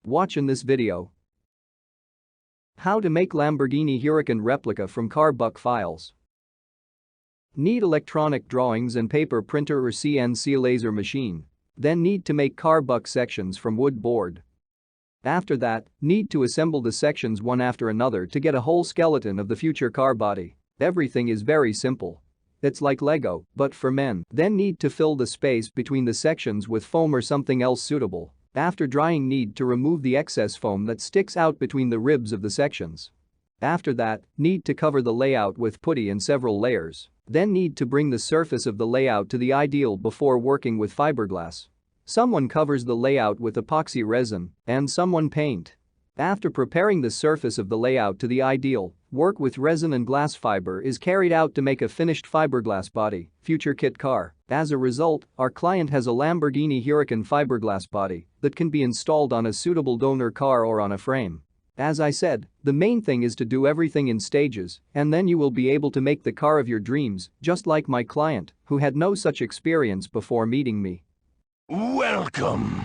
Watch in this video. How to make Lamborghini Huracan replica from car buck files. Need electronic drawings and paper printer or CNC laser machine. Then need to make car buck sections from wood board. After that, need to assemble the sections one after another to get a whole skeleton of the future car body. Everything is very simple. It's like Lego, but for men. Then need to fill the space between the sections with foam or something else suitable. After drying, need to remove the excess foam that sticks out between the ribs of the sections. After that, need to cover the layout with putty in several layers. Then need to bring the surface of the layout to the ideal before working with fiberglass. Someone covers the layout with epoxy resin and someone paint. After preparing the surface of the layout to the ideal, work with resin and glass fiber is carried out to make a finished fiberglass body, future kit car. As a result, our client has a Lamborghini Huracan fiberglass body that can be installed on a suitable donor car or on a frame. As I said, the main thing is to do everything in stages, and then you will be able to make the car of your dreams, just like my client, who had no such experience before meeting me. Welcome.